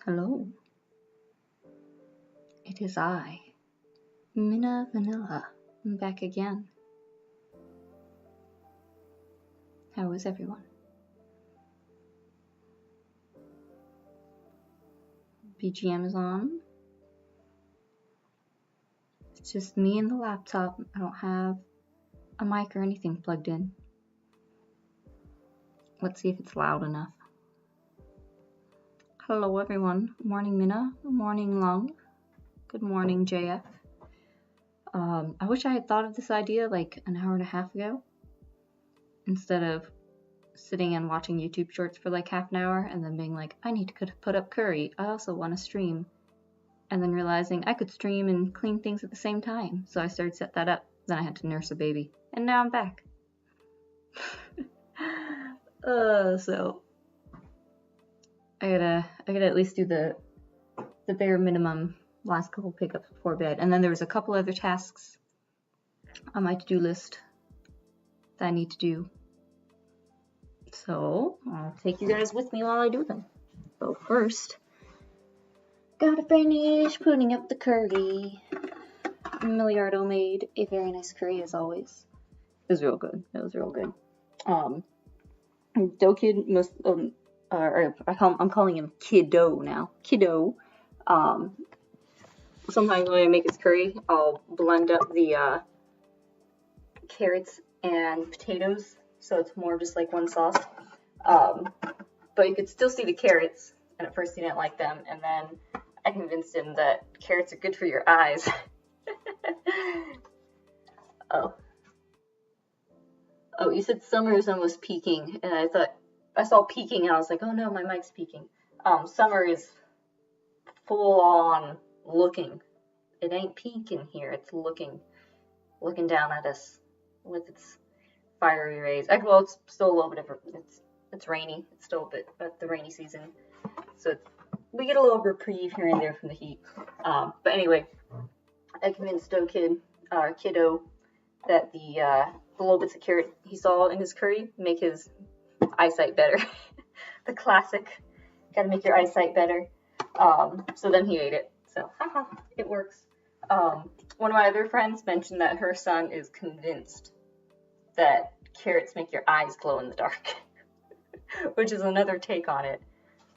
Hello. It is I, Minna Vanilla, back again. How is everyone? BGM is on. It's just me and the laptop. I don't have a mic or anything plugged in. Let's see if it's loud enough. Hello everyone. Morning Minna. Morning Long. Good morning JF. I wish I had thought of this idea like an hour and a half ago, instead of sitting and watching YouTube shorts for like half an hour and then being like, I need to put up curry. I also want to stream. And then realizing I could stream and clean things at the same time. So I started to set that up. Then I had to nurse a baby. And now I'm back. So I gotta at least do the bare minimum last couple pickups before bed. And then there was a couple other tasks on my to-do list that I need to do. So I'll take you guys with me while I do them. So first, gotta finish putting up the curry. Milliardo made a very nice curry as always. It was real good. It was real good. Dough Kid must I'm calling him Kiddo now. Kiddo. Sometimes when I make his curry, I'll blend up the carrots and potatoes, so it's more just like one sauce. But you could still see the carrots, and at first he didn't like them, and then I convinced him that carrots are good for your eyes. Oh, you said summer is almost peaking, and I thought I saw peaking, and I was like, oh no, my mic's peaking. Summer is full on looking. It ain't peeking here. It's looking down at us with its fiery rays. Well, it's still a little bit of it's rainy. It's still a bit of the rainy season, so we get a little reprieve here and there from the heat. But anyway, I convinced Kiddo that the little bits of carrot he saw in his curry make his eyesight better. The classic, gotta make your eyesight better. So then he ate it. So, haha, it works. One of my other friends mentioned that her son is convinced that carrots make your eyes glow in the dark, which is another take on it.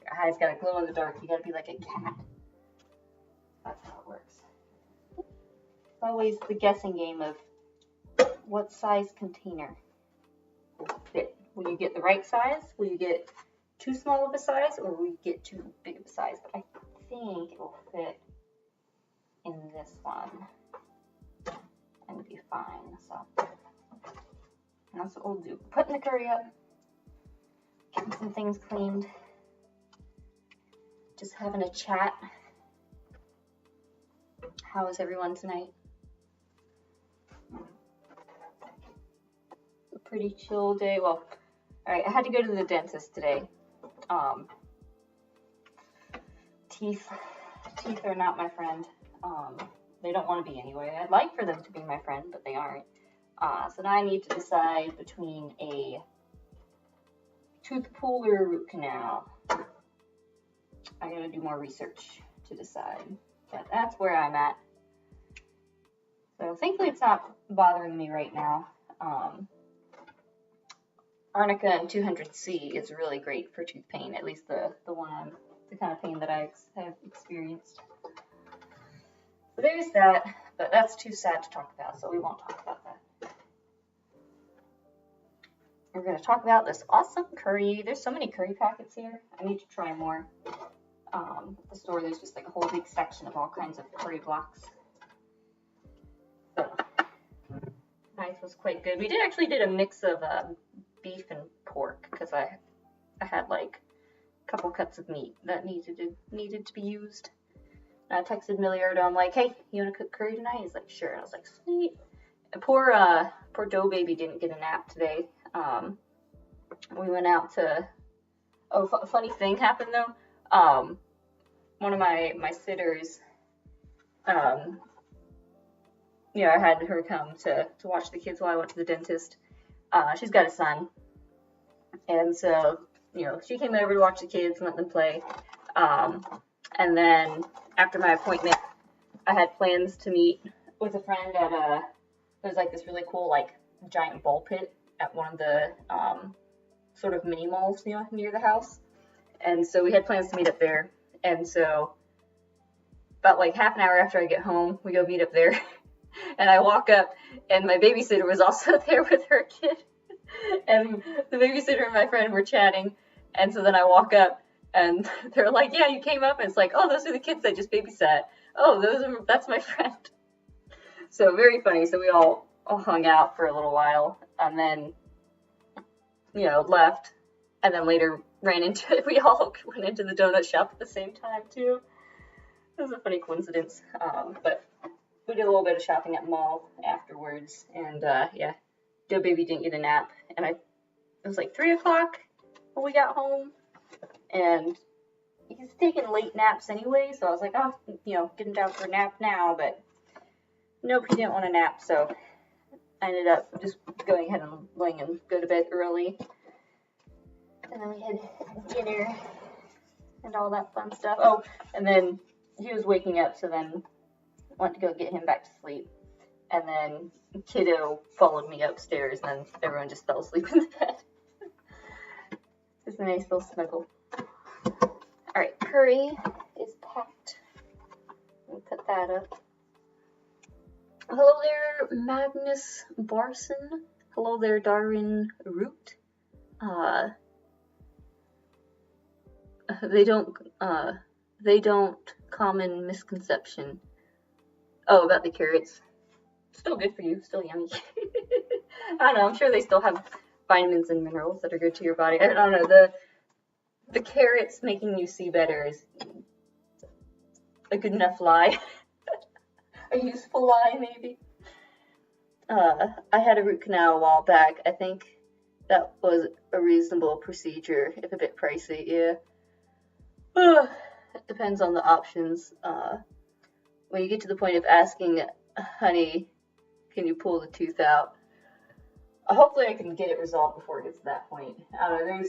Your eyes gotta glow in the dark. You gotta be like a cat. That's how it works. It's always the guessing game of what size container will fit. Will you get the right size? Will you get too small of a size, or will you get too big of a size? But I think it will fit in this one and be fine. So that's what we'll do. Putting the curry up, getting some things cleaned, just having a chat. How is everyone tonight? A pretty chill day. Well, alright, I had to go to the dentist today. Teeth are not my friend. They don't want to be anyway. I'd like for them to be my friend, but they aren't. So now I need to decide between a tooth pull or a root canal. I gotta do more research to decide, but that's where I'm at. So thankfully it's not bothering me right now. Arnica and 200C is really great for tooth pain, at least the kind of pain that I have experienced. So there's that, but that's too sad to talk about, so we won't talk about that. We're going to talk about this awesome curry. There's so many curry packets here. I need to try more. At the store, there's just like a whole big section of all kinds of curry blocks. So, rice was quite good. We actually did a mix of beef and pork, because I had like a couple cuts of meat that needed to be used. And I texted Milliardo. I'm like, hey, you want to cook curry tonight? He's like, sure. And I was like, sweet. And poor dough baby didn't get a nap today. We went out to. Oh, funny thing happened though. One of my sitters. I had her come to watch the kids while I went to the dentist. She's got a son, and so she came over to watch the kids and let them play. And then after my appointment, I had plans to meet with a friend at there's like this really cool like giant ball pit at one of the sort of mini malls near the house. And so we had plans to meet up there. And so about like half an hour after I get home, we go meet up there. And I walk up, and my babysitter was also there with her kid. And the babysitter and my friend were chatting. And so then I walk up, and they're like, yeah, you came up. And it's like, oh, those are the kids I just babysat. Oh, that's my friend. So very funny. So we all hung out for a little while, and then, left. And then later we all went into the donut shop at the same time, too. It was a funny coincidence. But we did a little bit of shopping at the mall afterwards, and yeah, Doe Baby didn't get a nap, and it was like 3 o'clock when we got home, and he's taking late naps anyway, so I was like, oh, get him down for a nap now, but nope, he didn't want a nap, so I ended up just going ahead and letting him go to bed early, and then we had dinner and all that fun stuff. Oh, and then he was waking up, so then went to go get him back to sleep, and then Kiddo followed me upstairs, and then everyone just fell asleep in the bed. It's a nice little snuggle. Alright, curry is packed. Let me put that up. Hello there, Magnus Barson. Hello there, Darwin Root. They don't common misconception. Oh, about the carrots. Still good for you. Still yummy. I don't know. I'm sure they still have vitamins and minerals that are good to your body. I don't know. The carrots making you see better is a good enough lie. A useful lie, maybe. I had a root canal a while back. I think that was a reasonable procedure, if a bit pricey. Yeah. It depends on the options. When you get to the point of asking, honey, can you pull the tooth out? Hopefully I can get it resolved before it gets to that point. I don't know,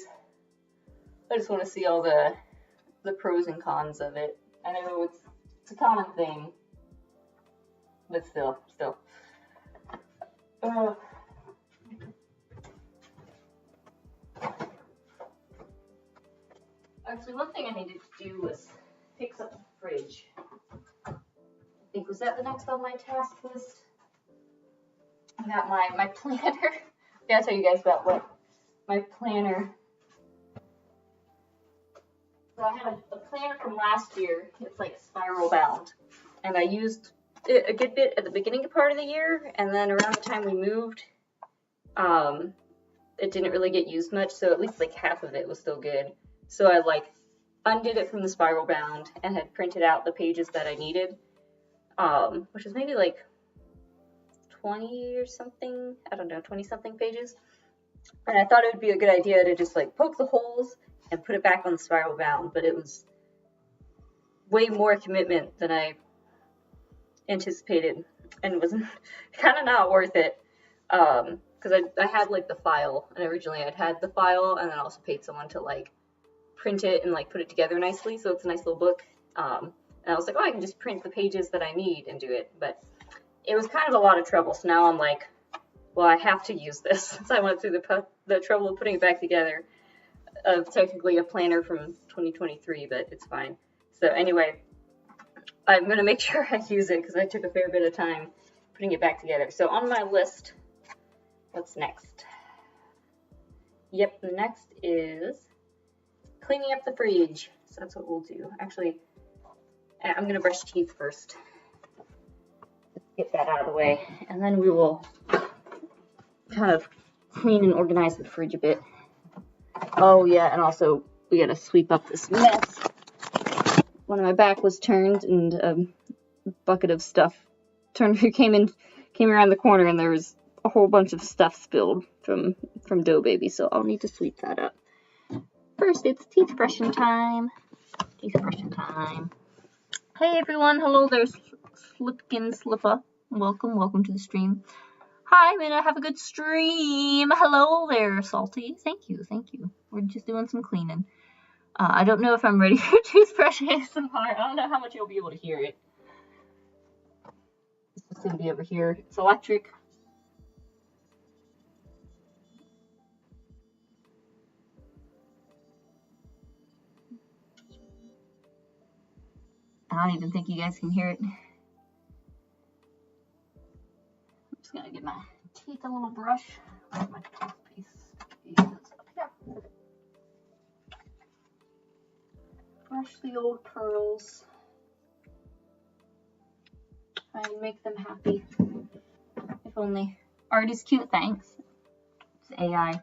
I just want to see all the pros and cons of it. I know it's a common thing, but still. Actually, one thing I needed to do was fix up the fridge. I think, was that the next on my task list? I got my planner. I gotta tell you guys about what my planner. So I had a planner from last year. It's like spiral bound. And I used it a good bit at the beginning part of the year, and then around the time we moved, it didn't really get used much, so at least like half of it was still good. So I like undid it from the spiral bound and had printed out the pages that I needed, which was maybe like 20 or something, I don't know, 20 something pages. And I thought it would be a good idea to just like poke the holes and put it back on the spiral bound, but it was way more commitment than I anticipated, and it was kind of not worth it, because I had like the file, and originally I'd had the file, and then I also paid someone to like print it and like put it together nicely, so it's a nice little book. And I was like, oh, I can just print the pages that I need and do it, but it was kind of a lot of trouble. So now I'm like, well, I have to use this since I went through the trouble of putting it back together. Technically a planner from 2023, but it's fine. So anyway, I'm gonna make sure I use it because I took a fair bit of time putting it back together. So on my list, what's next? Yep, the next is cleaning up the fridge. So that's what we'll do. Actually, I'm gonna brush teeth first. Get that out of the way, and then we will kind of clean and organize the fridge a bit. Oh yeah, and also we gotta sweep up this mess. When my back was turned and a bucket of stuff came around the corner, and there was a whole bunch of stuff spilled from Doe Baby, so I'll need to sweep that up. First, it's teeth brushing time. Teeth brushing time. Hey everyone, hello there, Slipkin Slipper. Welcome to the stream. Hi Minna, have a good stream. Hello there, Salty. Thank you. We're just doing some cleaning. I don't know if I'm ready for toothbrush ASMR. I don't know how much you'll be able to hear it. It's going to be over here. It's electric. I don't even think you guys can hear it. I'm just going to give my teeth a little brush. My toothpaste is up here. Brush the old curls. Try and make them happy. If only. Art is cute, thanks. It's AI.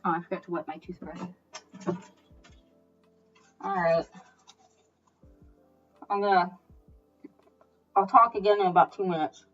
Oh, I forgot to wet my toothbrush. Alright. I'll talk again in about 2 minutes.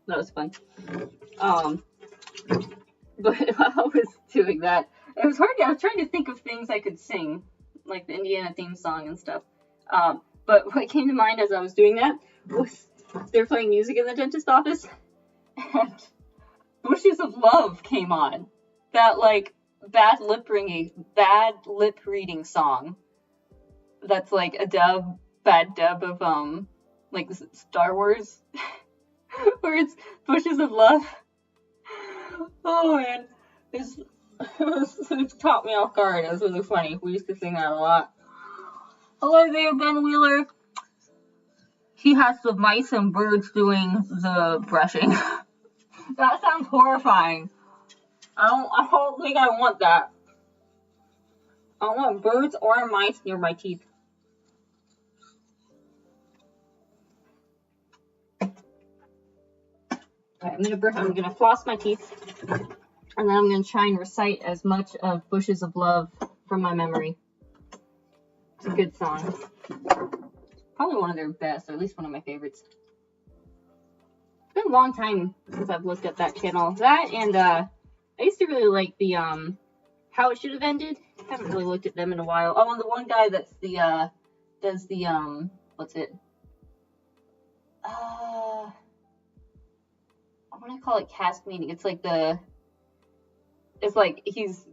That was fun. But while I was doing that, it was hard. I was trying to think of things I could sing, like the Indiana theme song and stuff. But what came to mind as I was doing that was they were playing music in the dentist office, and Bushes of Love came on. That like bad lip reading song. That's like a bad dub of like Star Wars, where it's Bushes of Love. Oh man, it caught me off guard. It was really funny. We used to sing that a lot. Hello there, Ben Wheeler. He has the mice and birds doing the brushing. That sounds horrifying. I don't think I want that. I don't want birds or mice near my teeth. Alright, I'm gonna floss my teeth, and then I'm gonna try and recite as much of Bushes of Love from my memory. It's a good song. Probably one of their best, or at least one of my favorites. It's been a long time since I've looked at that channel. That and I used to really like the How It Should Have Ended. I haven't really looked at them in a while. Oh, and the one guy that's the does the what's it? I want to call it cast meeting. It's like he's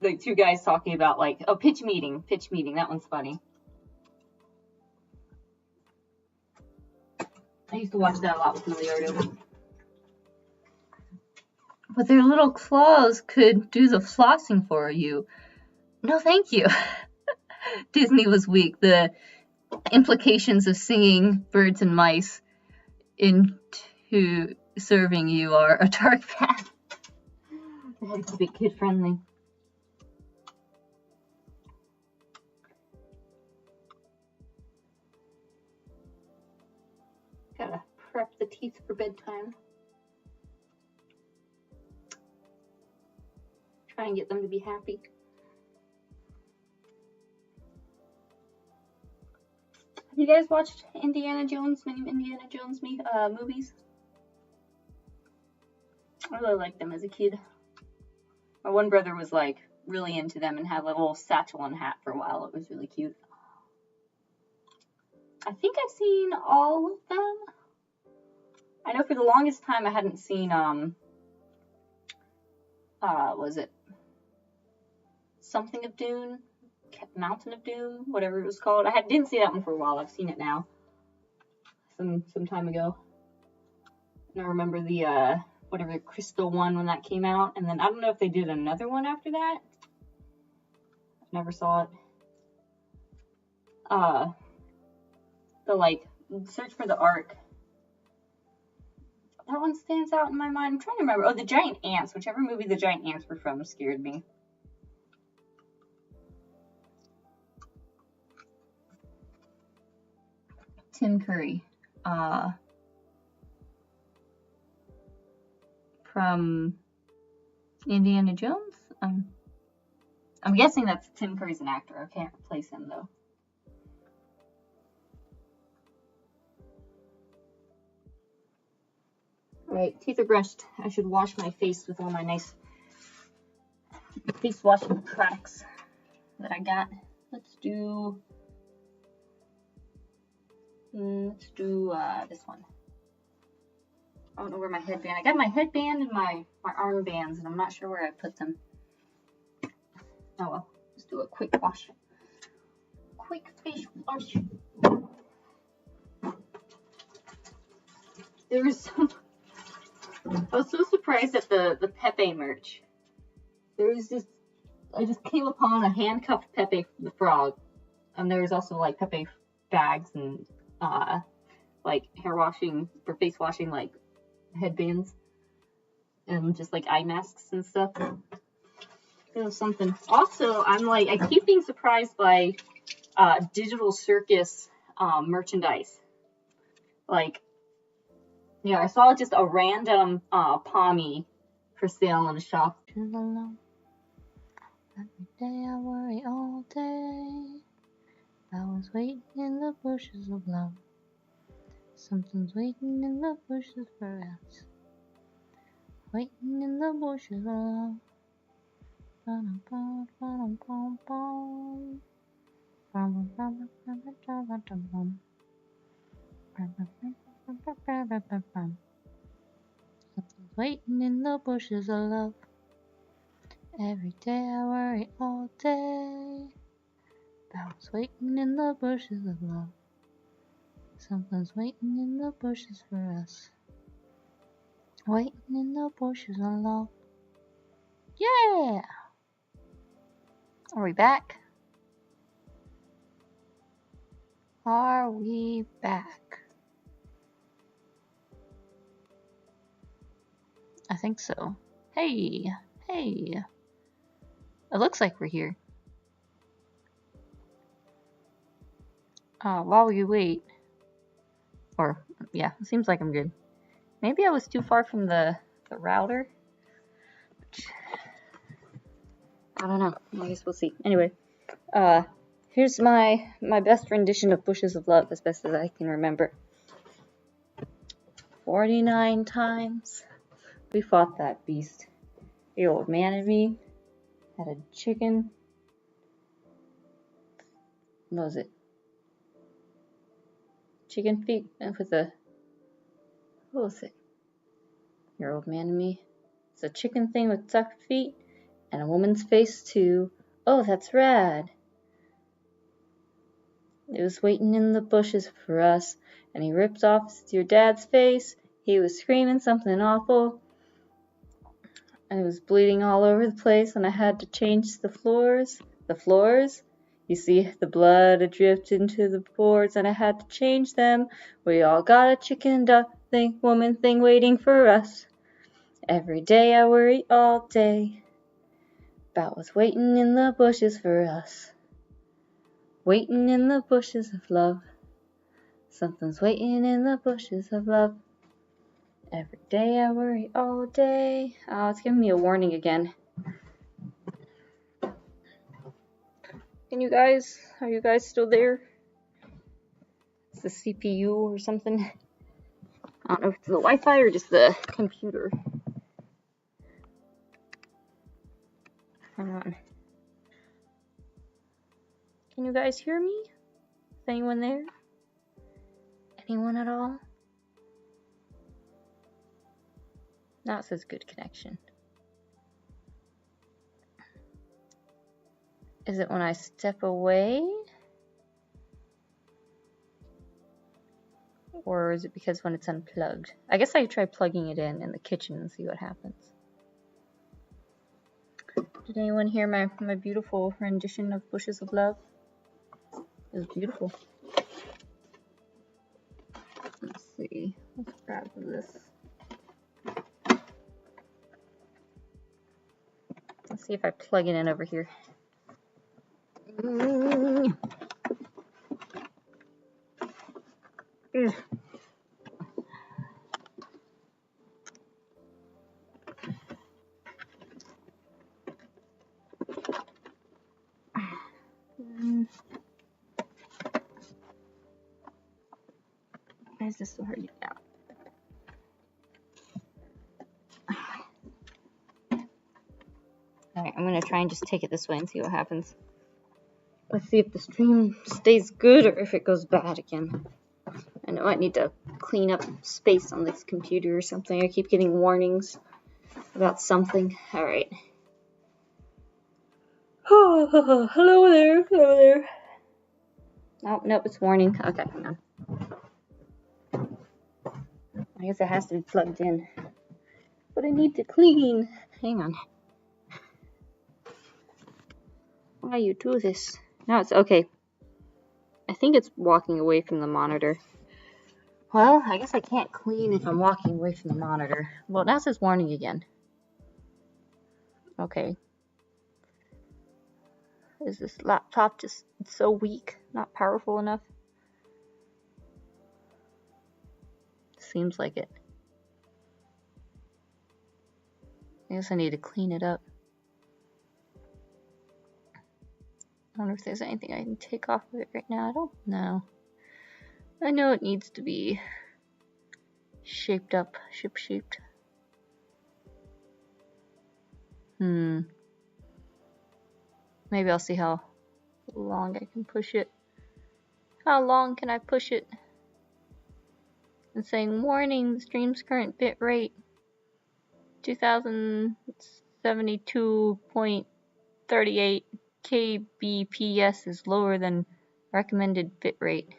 like two guys talking about like, oh, pitch meeting. That one's funny. I used to watch that a lot with Milliardo. But their little claws could do the flossing for you. No, thank you. Disney was weak. The implications of singing birds and mice in who serving you are a dark path. I had to keep it kid friendly. Gotta prep the teeth for bedtime. Try and get them to be happy. Have you guys watched many Indiana Jones movies? I really liked them as a kid. My one brother was like really into them and had a little satchel and hat for a while. It was really cute. I think I've seen all of them. I know for the longest time I hadn't seen was it something of Doom, Mountain of Doom, whatever it was called. Didn't see that one for a while. I've seen it now, some time ago. And I remember the whatever crystal one when that came out, and then I don't know if they did another one after that. Never saw it. The like Search for the Ark. That one stands out in my mind. I'm trying to remember. Oh, the giant ants. Whichever movie the giant ants were from scared me. Tim Curry. From Indiana Jones? I'm guessing that's Tim Curry's an actor. I can't replace him though. Right, teeth are brushed. I should wash my face with all my nice face washing products that I got. Let's do this one. I don't know where my headband. I got my headband and my armbands, and I'm not sure where I put them. Oh well, let's do a quick wash. Quick face wash. There was some. I was so surprised at the Pepe merch. There was just, I just came upon a handcuffed Pepe the Frog, and there was also like Pepe bags and like hair washing or face washing like headbands and just like eye masks and stuff. It was something. Also, I keep being surprised by Digital Circus merchandise. Like, yeah, I saw just a random Pommy for sale in a shop. Every day I worry all day. I was waiting in the bushes of love. Something's waiting in the bushes for us. Waiting in the bushes of love. Something's waiting in the bushes of love. Every day I worry all day. I was waiting in the bushes of love. Something's waiting in the bushes for us. Waiting in the bushes of love. Yeah! Are we back? Are we back? I think so. Hey! Hey! It looks like we're here. While we wait. Or, yeah, it seems like I'm good. Maybe I was too far from the router. I don't know. I guess we'll see. Anyway, here's my best rendition of Bushes of Love, as best as I can remember. 49 times we fought that beast. The old man and me had a chicken. What was it? Chicken feet with a. What was it? Your old man and me. It's a chicken thing with tucked feet and a woman's face too. Oh, that's rad. It was waiting in the bushes for us, and he ripped off your dad's face. He was screaming something awful, and it was bleeding all over the place, and I had to change the floors. The floors? You see, the blood had dripped into the boards, and I had to change them. We all got a chicken duck thing, woman thing waiting for us. Every day I worry all day about what's waiting in the bushes for us. Waiting in the bushes of love. Something's waiting in the bushes of love. Every day I worry all day. Oh, it's giving me a warning again. Are you guys still there? It's the CPU or something. I don't know if it's the Wi-Fi or just the computer. Hang on. Can you guys hear me? Is anyone there? Anyone at all? Now it says good connection. Is it when I step away? Or is it because when it's unplugged? I guess I could try plugging it in the kitchen and see what happens. Did anyone hear my beautiful rendition of Bushes of Love? It was beautiful. Let's see. Let's grab this. Let's see if I plug it in over here. Why is this so hard to get out? Alright, I'm going to try and just take it this way and see what happens. Let's see if the stream stays good or if it goes bad again. I know I need to clean up space on this computer or something. I keep getting warnings about something. Alright. Oh, hello there, hello there. Oh, nope, it's warning. Okay, hang on. I guess it has to be plugged in. But I need to clean. Hang on. Why you do this? Now it's okay. I think it's walking away from the monitor. Well, I guess I can't clean if I'm walking away from the monitor. Well, now it says warning again. Okay. Is this laptop just so weak? Not powerful enough? Seems like it. I guess I need to clean it up. I wonder if there's anything I can take off of it right now. I don't know. I know it needs to be shaped up, shaped. Maybe I'll see how long I can push it. How long can I push it? It's saying warning, the stream's current bit rate 2072.38 kbps is lower than recommended bit rate.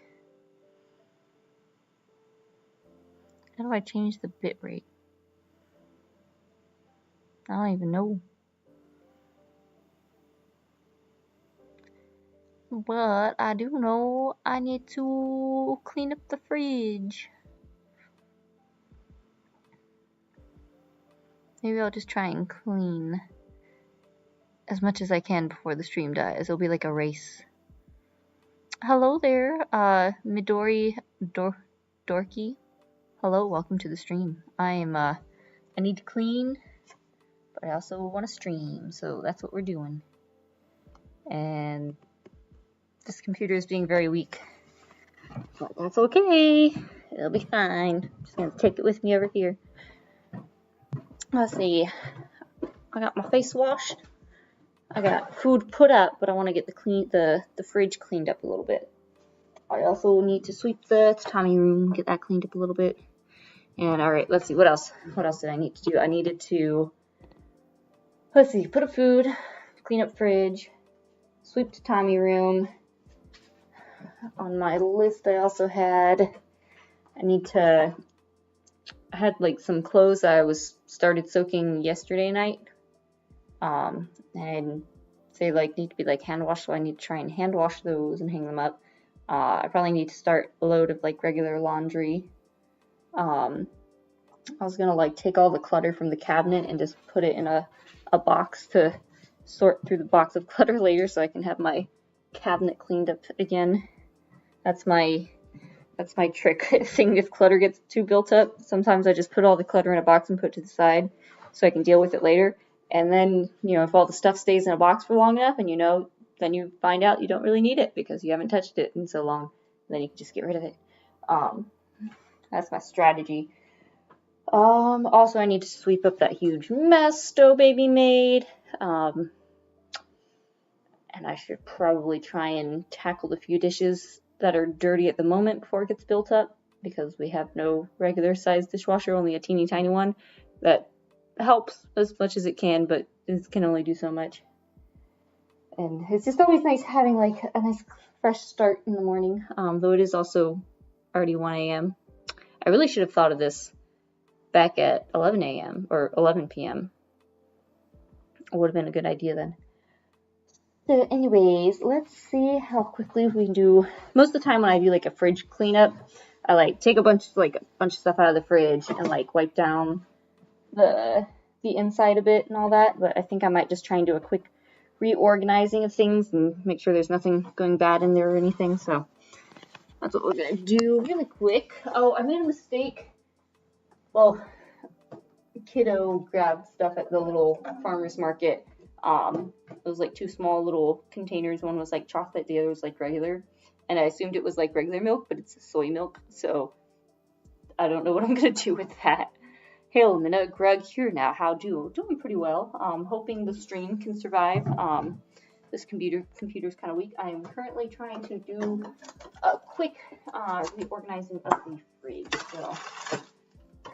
How do I change the bit rate? I don't even know. But I do know I need to clean up the fridge. Maybe I'll just try and clean as much as I can before the stream dies. It'll be like a race. Hello there, Midori Dorky. Hello, welcome to the stream. I need to clean, but I also want to stream, so that's what we're doing. And this computer is being very weak, but that's okay. It'll be fine. I'm just gonna take it with me over here. Let's see. I got my face washed. I got food put up, but I want to get the fridge cleaned up a little bit. I also need to sweep the tatami room, get that cleaned up a little bit. And alright, let's see, what else? What else did I need to do? I needed to, let's see, put up food, clean up fridge, sweep tatami room. On my list I also had, I had like some clothes I started soaking yesterday night. And they like need to be like hand washed, so I need to try and hand wash those and hang them up. I probably need to start a load of like regular laundry I was gonna like take all the clutter from the cabinet and just put it in a box to sort through the box of clutter later, so I can have my cabinet cleaned up again. That's my trick thing. If clutter gets too built up, sometimes I just put all the clutter in a box and put it to the side so I can deal with it later. And then, you know, if all the stuff stays in a box for long enough, and you know, then you find out you don't really need it because you haven't touched it in so long, and then you can just get rid of it. That's my strategy. Also, I need to sweep up that huge mess Stowe Baby made. And I should probably try and tackle the few dishes that are dirty at the moment before it gets built up, because we have no regular sized dishwasher, only a teeny tiny one that helps as much as it can, but it can only do so much. And it's just always nice having like a nice fresh start in the morning, though it is also already 1 a.m. I really should have thought of this back at 11 a.m. or 11 p.m. It would have been a good idea then. So anyways, let's see how quickly we can do. Most of the time when I do like a fridge cleanup, I like take a bunch of stuff out of the fridge and like wipe down the inside a bit and all that. But I think I might just try and do a quick reorganizing of things and make sure there's nothing going bad in there or anything. So that's what we're gonna do really quick. Oh, I made a mistake. Well, kiddo grabbed stuff at the little farmer's market. It was like two small little containers. One was like chocolate, the other was like regular. And I assumed it was like regular milk, but it's soy milk. So I don't know what I'm gonna do with that. Hail, Minna, Greg here now. How do? Doing pretty well. Hoping the stream can survive. This computer's kind of weak. I am currently trying to do a quick reorganizing of the fridge. So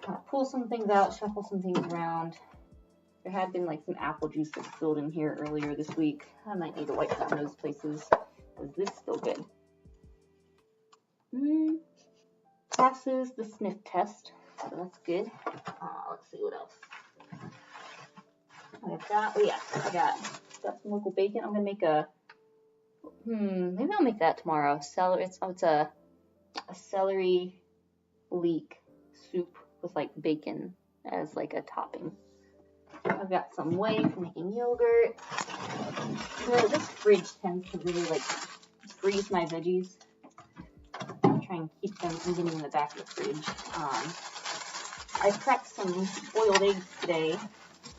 kind of pull some things out, shuffle some things around. There had been like some apple juice that spilled in here earlier this week. I might need to wipe down those places. Is this still good? Passes the sniff test, so that's good. Let's see what else. I got some local bacon. I'm gonna make a maybe I'll make that tomorrow. Celery. It's a celery leek soup with like bacon as like a topping. I've got some whey for making yogurt. This fridge tends to really like freeze my veggies. I try and keep them from getting in the back of the fridge. I prepped some boiled eggs today.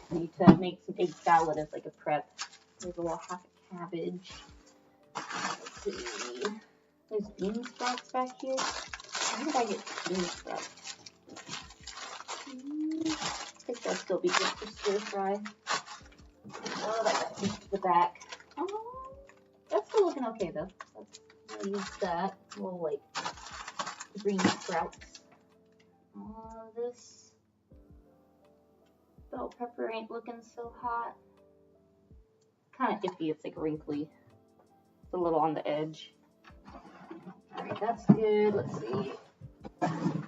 I need to make some egg salad as like a prep. There's a little half a cabbage. Let's see. There's bean sprouts back here. Where did I get bean sprouts? I think that'll still be good for stir fry. Oh, that got pushed to the back. Oh, that's still looking okay though. I'm gonna use that. A little like green sprouts. This bell pepper ain't looking so hot. Kind of iffy. It's like wrinkly. It's a little on the edge. Alright, that's good. Let's see.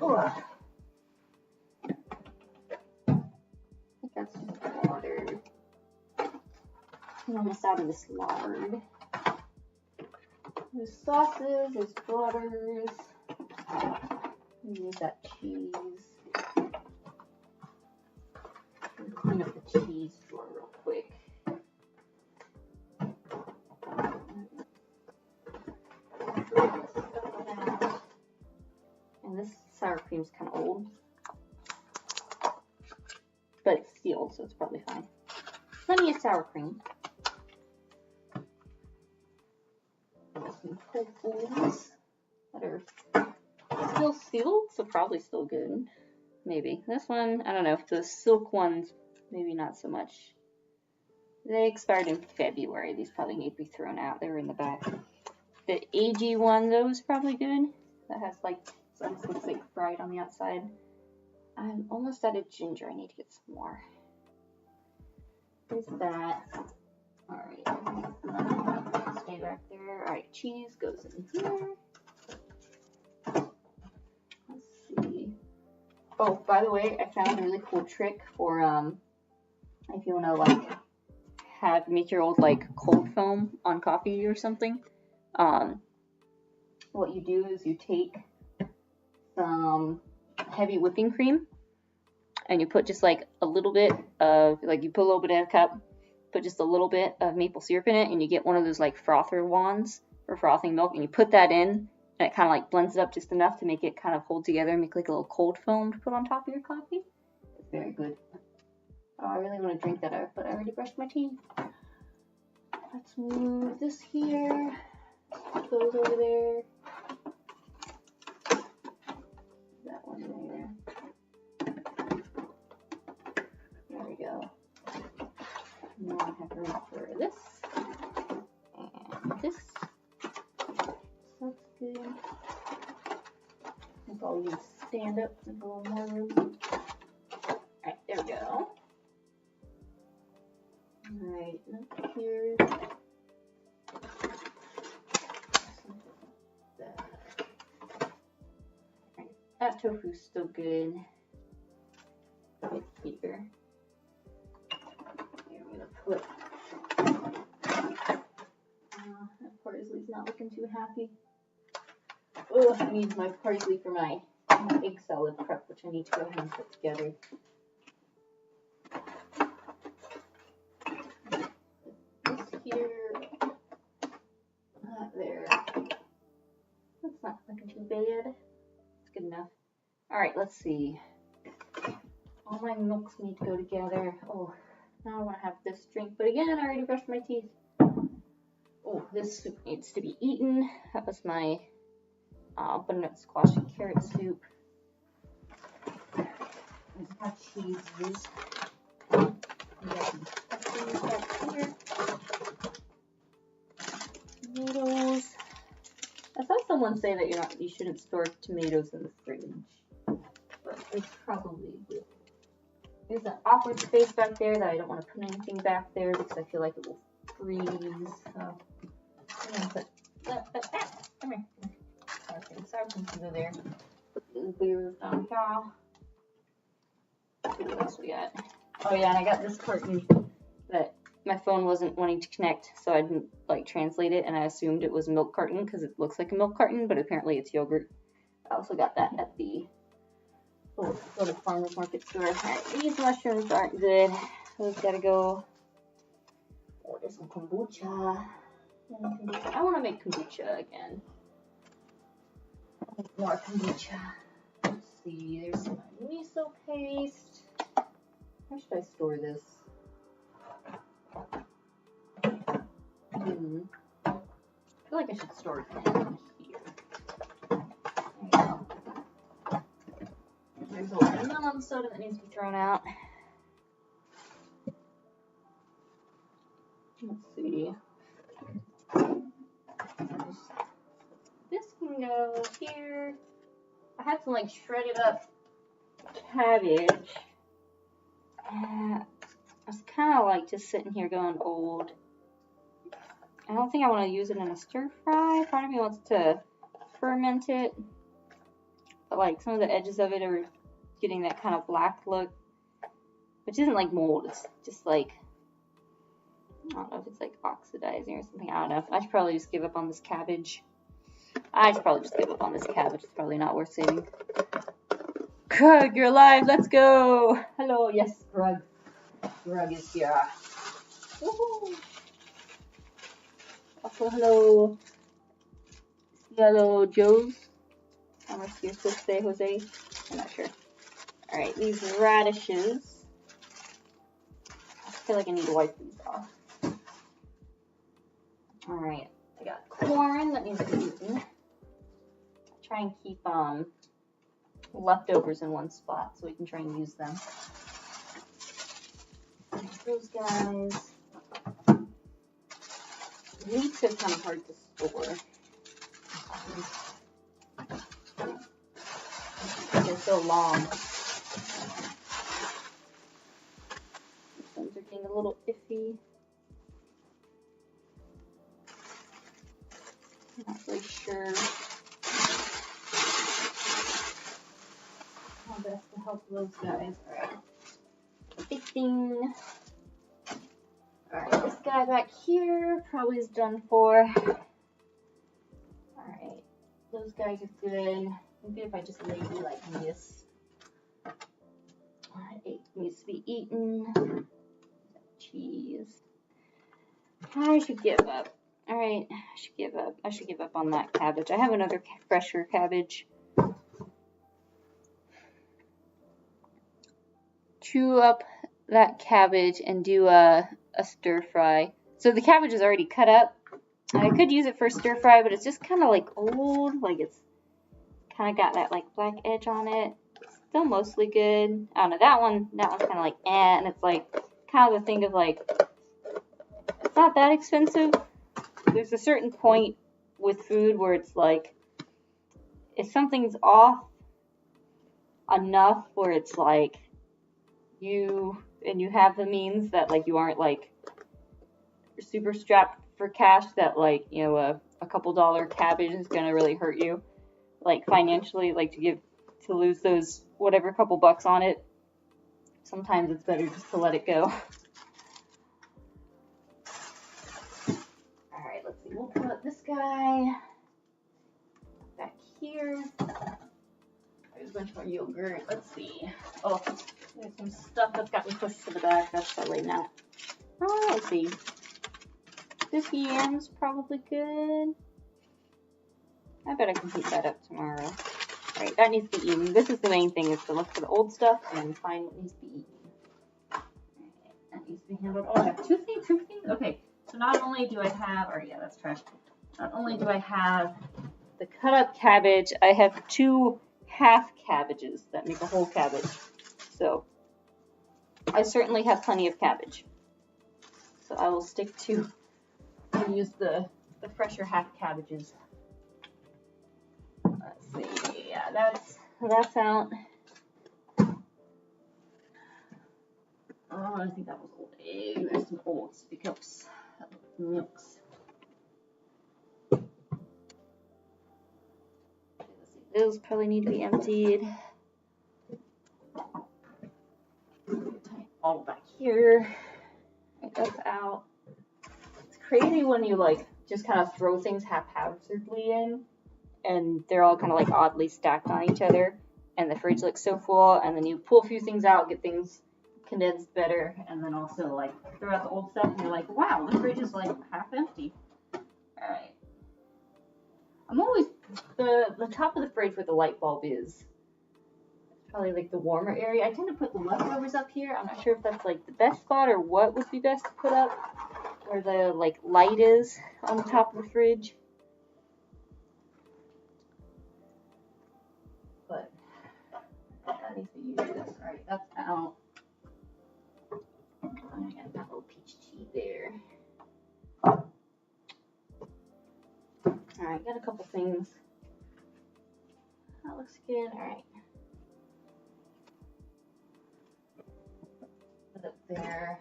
Oh. That's just water. I'm almost out of this lard. There's sauces, there's butters. Use that cheese. Clean up the cheese drawer real quick. And this sour cream's kind of old. But it's sealed, so it's probably fine. Plenty of sour cream. Some Whole Foods that are still sealed, so probably still good. Maybe. This one, I don't know. The silk ones, maybe not so much. They expired in February. These probably need to be thrown out. They were in the back. The AG one, though, is probably good. That has like, some looks like fried on the outside. I'm almost out of ginger. I need to get some more. There's that. Alright. Stay back there. Alright, cheese goes in here. Let's see. Oh, by the way, I found a really cool trick for if you want to like make your old like cold foam on coffee or something. What you do is you take some heavy whipping cream, and you put just like a little bit of, like you put a little bit in a cup, put just a little bit of maple syrup in it, and you get one of those like frother wands for frothing milk, and you put that in, and it kind of like blends it up just enough to make it kind of hold together and make like a little cold foam to put on top of your coffee. It's very good. Oh, I really want to drink that out, but I already brushed my teeth. Let's move this here. Those over there. That one there. There we go. Now I have room for this. And this. So that's good. I think I'll use stand up to make a little more room. Alright, there we go. Alright, up here. That tofu's still good. A bit here. Here, I'm gonna put. That parsley's not looking too happy. Oh, I need my parsley for my egg salad prep, which I need to go ahead and put together. This here. That there. That's not looking too bad. Good enough. Alright, let's see. All my milks need to go together. Oh, now I want to have this drink. But again, I already brushed my teeth. Oh, this soup needs to be eaten. That was my butternut squash and carrot soup. These are cheeses. We got some peppers back here. Tomatoes. I saw someone say that you shouldn't store tomatoes in the fridge, but I probably will. There's an awkward space back there that I don't want to put anything back there because I feel like it will freeze. So I'm gonna put come here. Sour cream can go there. Put these beers down here. What else we got? Oh yeah, and I got this carton that my phone wasn't wanting to connect, so I didn't like translate it, and I assumed it was a milk carton because it looks like a milk carton, but apparently it's yogurt. I also got that at the farmer's market store. Alright, these mushrooms aren't good. Those gotta go. Oh, there's some kombucha. I want to make kombucha again. More kombucha. Let's see, there's some miso paste. Where should I store this? I feel like I should store it in here. There you go. There's a watermelon soda that needs to be thrown out. Let's see. This can go here. I had some like shredded up cabbage. I was kind of like just sitting here going old. I don't think I want to use it in a stir fry. Part of me wants to ferment it. But like some of the edges of it are getting that kind of black look. Which isn't like mold. It's just like, I don't know if it's like oxidizing or something. I don't know. I should probably just give up on this cabbage. It's probably not worth saving. Grug, you're alive. Let's go. Hello. Yes, Grug. Grug is here. Woohoo. Also, hello. Hello, Joe's. Unless you're supposed to say Jose. I'm not sure. Alright, these radishes. I feel like I need to wipe these off. Alright, I got corn that needs to be eaten. I try and keep leftovers in one spot so we can try and use them. Those guys. Meats are kind of hard to store. They're so long. These ones are getting a little iffy. I'm not really sure how best to help those guys. Alright. Fixing. Alright, this guy back here probably is done for. Alright, those guys are good. Maybe if I just lay like this. It needs to be eaten. Cheese. I should give up. Alright, I should give up. I should give up on that cabbage. I have another fresher cabbage. Chew up that cabbage and do a stir fry. So the cabbage is already cut up. I could use it for stir fry, but it's just kind of like old. Like it's kind of got that like black edge on it. It's still mostly good. I don't know, that one's kind of like and it's like kind of the thing of like, it's not that expensive. There's a certain point with food where it's like, if something's off enough where it's like you have the means that like you aren't like super strapped for cash, that like, you know, a couple dollar cabbage is gonna really hurt you like financially, like to lose those whatever couple bucks on it. Sometimes it's better just to let it go. Alright, let's see, we'll put this guy back here. There's a bunch more yogurt. Let's see. Oh, there's some stuff that's gotten pushed to the back. That's probably not. Oh, let's see. This yam's probably good. I bet I can heat that up tomorrow. Alright, that needs to be eaten. This is the main thing, is to look for the old stuff and find what needs to be eaten. Alright, that needs to be handled. Oh, I have two things. Okay, so not only do I have, or yeah, that's trash. Not only do I have the cut up cabbage, I have 2 half cabbages that make a whole cabbage. So I certainly have plenty of cabbage. So I will stick to use the fresher half cabbages. Let's see. Yeah, that's out. Oh, I think that was old egg. There's some oats because milks. Those probably need to be emptied. All back here. Right, that's out. It's crazy when you like just kind of throw things haphazardly in, and they're all kind of like oddly stacked on each other, and the fridge looks so full, and then you pull a few things out, get things condensed better, and then also like throw out the old stuff, and you're like, wow, the fridge is like half empty. All right. I'm always the top of the fridge where the light bulb is. Probably like the warmer area. I tend to put the leftovers up here. I'm not sure if that's like the best spot or what would be best to put up where the like light is on the top of the fridge. But that needs to be used. Alright, that's out. I got that little peach tea there. Alright, got a couple things. That looks good. Alright. Put up there.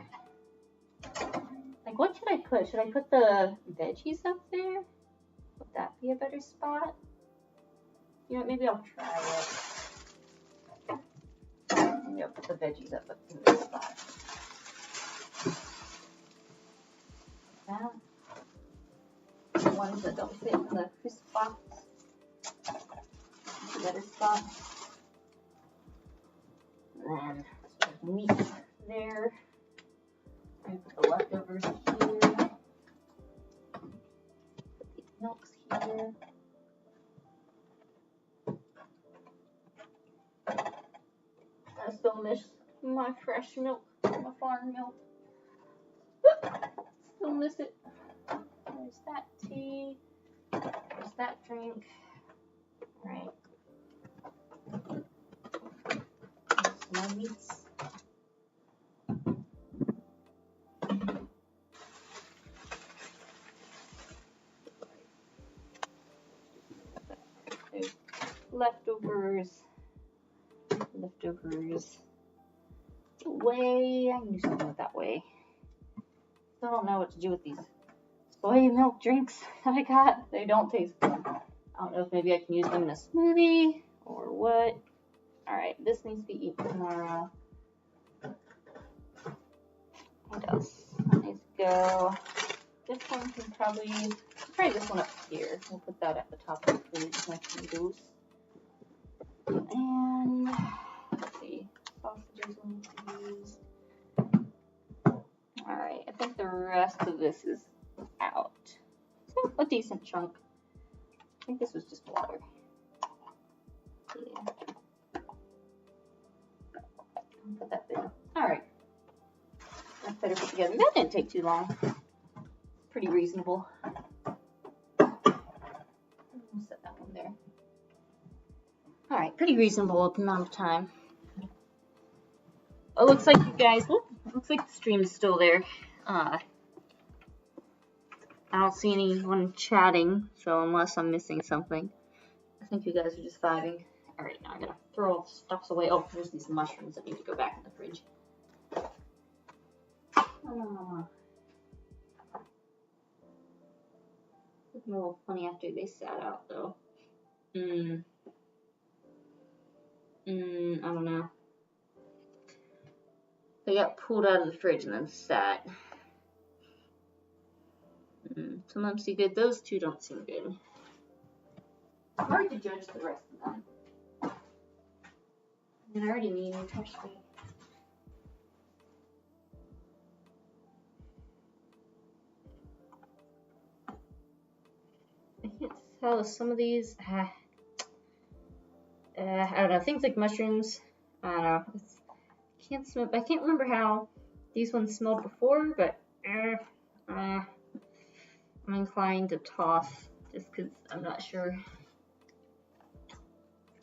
Like, what should I put? Should I put the veggies up there? Would that be a better spot? You know, maybe I'll try it. Maybe I'll put the veggies up in this spot. That. The ones that don't fit in the crisp box. That's a better spot. And then meat there. I put the leftovers here. Put these milks here. I still miss my fresh milk, my farm milk. Still miss it. There's that tea. There's that drink. Alright. There's my meats. There's leftovers. Whey. I can do something with that whey. Still don't know what to do with these soy milk drinks that I got. They don't taste good. I don't know if maybe I can use them in a smoothie or what. Alright, this needs to be eaten tomorrow. What else? That needs to go. This one can probably try this one up here. We'll put that at the top of the fridge, my tomatoes. And let's see, sausages in rest of this is out. So, a decent chunk. I think this was just water. Yeah. Put that there. Alright. That's better put together. That didn't take too long. Pretty reasonable. I'll set that one there. Alright, pretty reasonable amount of time. It looks like you guys, looks like the stream is still there. I don't see anyone chatting, so unless I'm missing something, I think you guys are just vibing. Alright, now I gotta throw all the stuffs away. Oh, there's these mushrooms that need to go back in the fridge. Looking a little funny after they sat out, though. I don't know. They got pulled out of the fridge and then sat. Some of them seem good. Those two don't seem good. Hard to judge the rest of them. And I already need a new trash bag. I can't tell if some of these. I don't know. Things like mushrooms. I don't know. I can't remember how these ones smelled before, but I'm inclined to toss just because I'm not sure.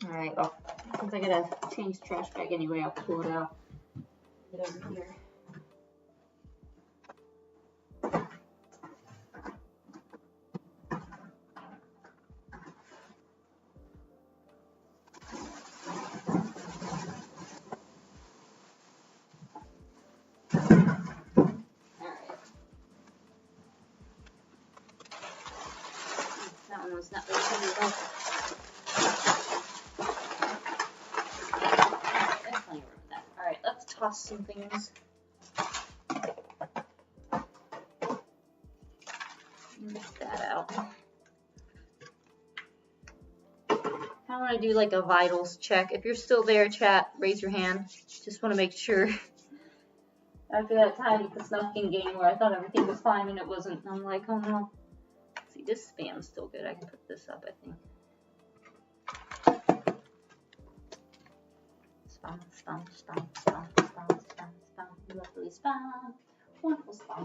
Alright, well, since I gotta change the trash bag anyway, I'll pull it out. Get over here. Not really heavy at all. There's plenty of room for that. Alright, let's toss some things. Get that out. I want to do like a vitals check. If you're still there, chat, raise your hand. Just want to make sure. After that time with the snuffing game where I thought everything was fine and it wasn't, I'm like, oh no. See, this spam's still good. I can put this up, I think. Spam, spam, spam, spam, spam, spam, spam. Lovely spam. Wonderful spam.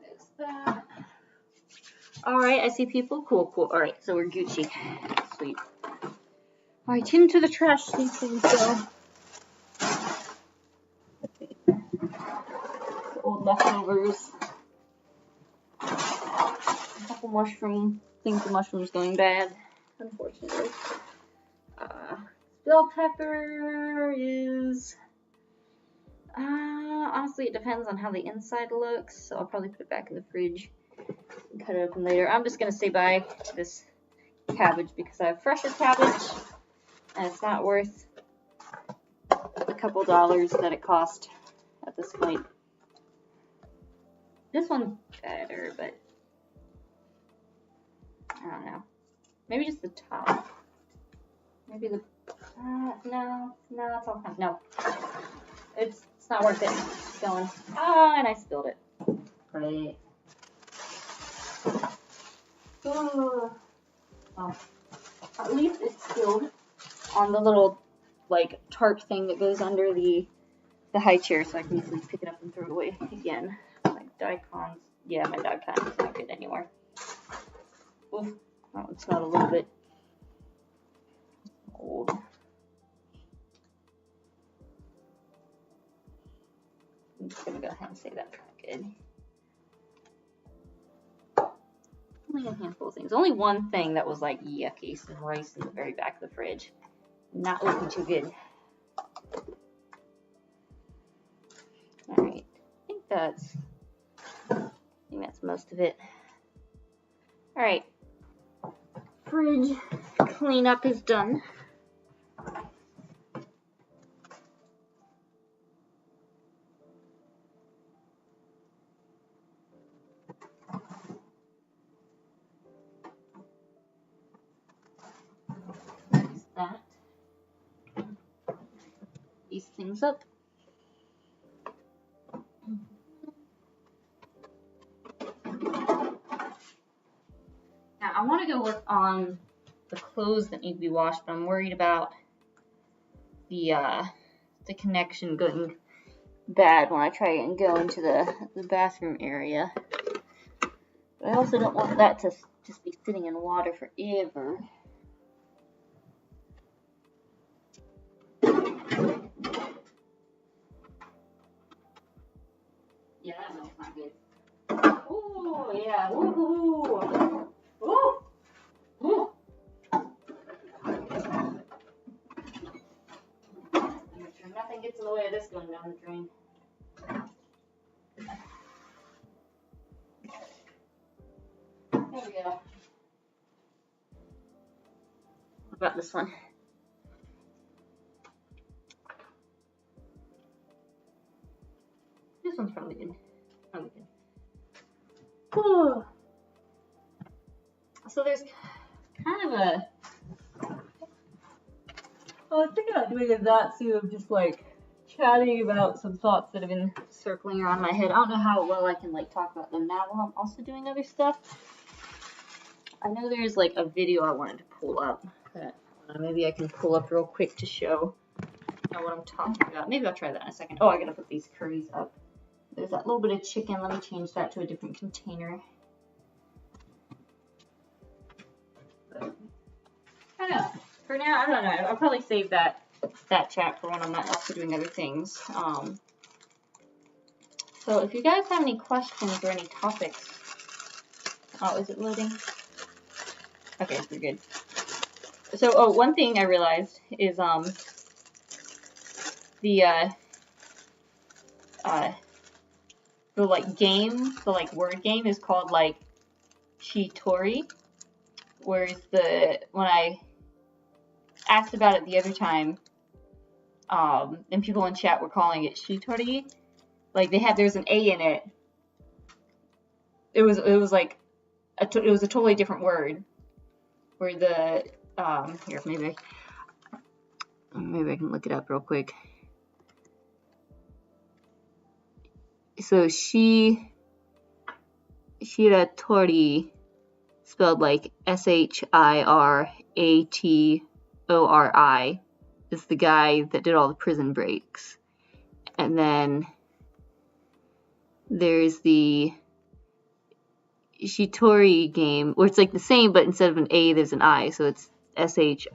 There's that. Alright, I see people. Cool, cool. Alright, so we're Gucci. Sweet. Alright, into the trash station, so. The old leftovers. A couple things of mushrooms going bad, unfortunately. Bell pepper is, honestly, it depends on how the inside looks, so I'll probably put it back in the fridge and cut it open later. I'm just going to say bye to this cabbage because I have fresher cabbage, and it's not worth a couple dollars that it cost at this point. This one's better, but I don't know. Maybe just the top. Maybe the no, it's all fine. No, it's not worth it. It's going. And I spilled it. Great. Oh, at least it's spilled on the little like tarp thing that goes under the high chair, so I can easily pick it up and throw it away again. My Daikons, yeah, my Daikon is not good anymore. Oof, that one smelled a little bit old. I'm just gonna go ahead and say that's not good. Only a handful of things. Only one thing that was like yucky, some rice in the very back of the fridge. Not looking too good. Alright, I think that's most of it. Alright. Fridge cleanup is done. That. These things up. on the clothes that need to be washed, but I'm worried about the connection going bad when I try and go into the bathroom area. But I also don't want that to just be sitting in water forever. Yeah, that smells not good. Ooh, yeah. Ooh. Ooh. Ooh. Make sure nothing gets in the way of this going down the drain. There we go. What about this one? This one's probably good. Probably good. Whew. So there's kind of a... I was thinking about doing a Zatsu of just like chatting about some thoughts that have been circling around my head. I don't know how well I can like talk about them now while I'm also doing other stuff. I know there's like a video I wanted to pull up that maybe I can pull up real quick to show what I'm talking about. Maybe I'll try that in a second. Oh, I gotta put these curries up. There's that little bit of chicken. Let me change that to a different container. But, I don't know. For now, I don't know. I'll probably save that chat for when I'm not also doing other things. So if you guys have any questions or any topics, oh, is it loading? Okay, we're good. So, one thing I realized is the like game, the like word game is called like Shitori, whereas when I asked about it the other time, and people in chat were calling it Shitori, like there's an A in it. It was like it was a totally different word. Where the here maybe I can look it up real quick. So Shiratori, spelled like Shiratori, is the guy that did all the prison breaks. And then there's the Shitori game, where it's like the same, but instead of an A, there's an I, so it's Shiritori.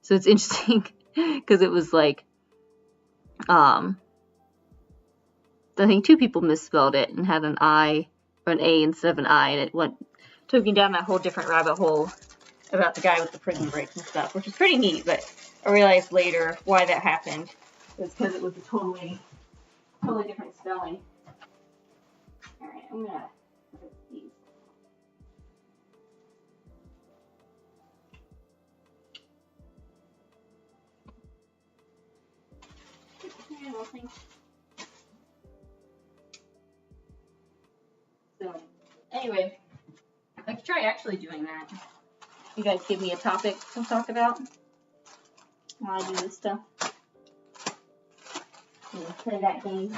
So it's interesting because it was like, I think two people misspelled it and had an I or an A instead of an I, and it took me down that whole different rabbit hole about the guy with the prison breaks and stuff, which is pretty neat. But I realized later why that happened was because it was a totally different spelling. Alright, I'm gonna put these. So, anyway, I could try actually doing that. You guys give me a topic to talk about while I do this stuff. Play that game.